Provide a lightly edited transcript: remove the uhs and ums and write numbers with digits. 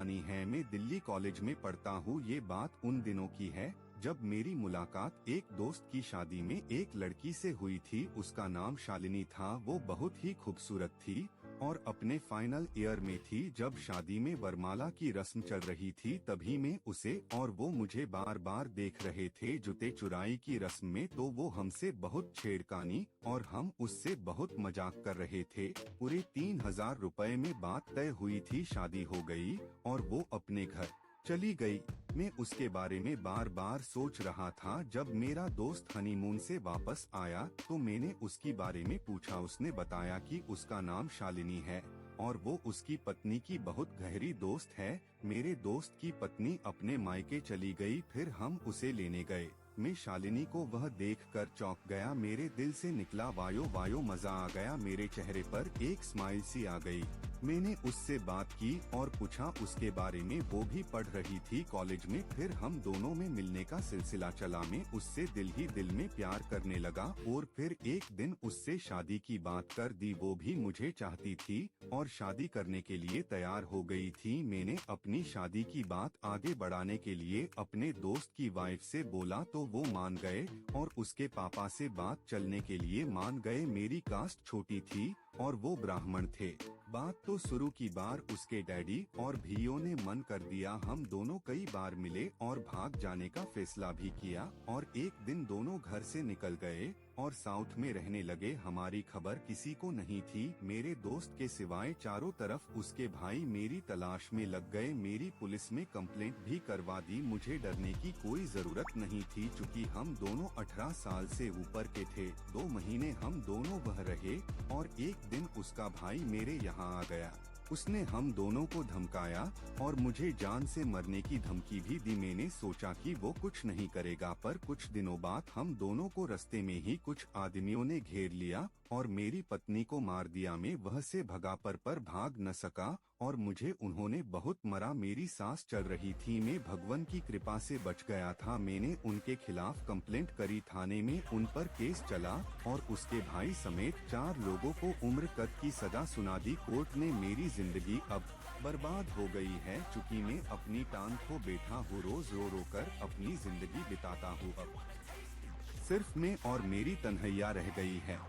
कहानी है। मैं दिल्ली कॉलेज में पढ़ता हूँ। ये बात उन दिनों की है जब मेरी मुलाकात एक दोस्त की शादी में एक लड़की से हुई थी। उसका नाम शालिनी था। वो बहुत ही खूबसूरत थी और अपने फाइनल ईयर में थी। जब शादी में वरमाला की रस्म चल रही थी तभी मैं उसे और वो मुझे बार बार देख रहे थे। जूते चुराई की रस्म में तो वो हमसे बहुत छेड़खानी और हम उससे बहुत मजाक कर रहे थे। पूरे 3,000 रुपए में बात तय हुई थी। शादी हो गई और वो अपने घर चली गई। मैं उसके बारे में बार बार सोच रहा था। जब मेरा दोस्त हनीमून से वापस आया तो मैंने उसकी बारे में पूछा। उसने बताया कि उसका नाम शालिनी है और वो उसकी पत्नी की बहुत गहरी दोस्त है। मेरे दोस्त की पत्नी अपने मायके चली गई। फिर हम उसे लेने गए। मैं शालिनी को वह देखकर चौंक गया। मेरे दिल से निकला वायो वायो, मजा आ गया। मेरे चेहरे पर एक स्माइल सी आ गई। मैंने उससे बात की और पूछा उसके बारे में। वो भी पढ़ रही थी कॉलेज में। फिर हम दोनों में मिलने का सिलसिला चला। मैं उससे दिल ही दिल में प्यार करने लगा और फिर एक दिन उससे शादी की बात कर दी। वो भी मुझे चाहती थी और शादी करने के लिए तैयार हो गई थी। मैंने अपनी शादी की बात आगे बढ़ाने के लिए अपने दोस्त की वाइफ से बोला तो वो मान गए और उसके पापा से बात चलने के लिए मान गए। मेरी कास्ट छोटी थी और वो ब्राह्मण थे। बात तो शुरू की बार उसके डैडी और भैयों ने मन कर दिया। हम दोनों कई बार मिले और भाग जाने का फैसला भी किया और एक दिन दोनों घर से निकल गए और साउथ में रहने लगे। हमारी खबर किसी को नहीं थी, मेरे दोस्त के सिवाय। चारों तरफ उसके भाई मेरी तलाश में लग गए। मेरी पुलिस में कंप्लेंट भी करवा दी। मुझे डरने की कोई जरूरत नहीं थी क्योंकि हम दोनों 18 साल से ऊपर के थे। 2 महीने हम दोनों वह रहे और एक दिन उसका भाई मेरे यहाँ आ गया। उसने हम दोनों को धमकाया और मुझे जान से मरने की धमकी भी दी। मैंने सोचा कि वो कुछ नहीं करेगा, पर कुछ दिनों बाद हम दोनों को रास्ते में ही कुछ आदमियों ने घेर लिया और मेरी पत्नी को मार दिया। मैं वह से भगा पर भाग न सका और मुझे उन्होंने बहुत मरा। मेरी सांस चल रही थी। मैं भगवान की कृपा से बच गया था। मैंने उनके खिलाफ कंप्लेंट करी। थाने में उन पर केस चला और उसके भाई समेत 4 लोगों को उम्र कैद की सजा सुना दी। कोर्ट ने मेरी जिंदगी अब बर्बाद हो गई है क्योंकि मैं अपनी टांग को बैठा हूँ। रोज रो रो कर अपनी जिंदगी बिताता हूँ। अब सिर्फ मैं और मेरी तन्हैया रह गई है।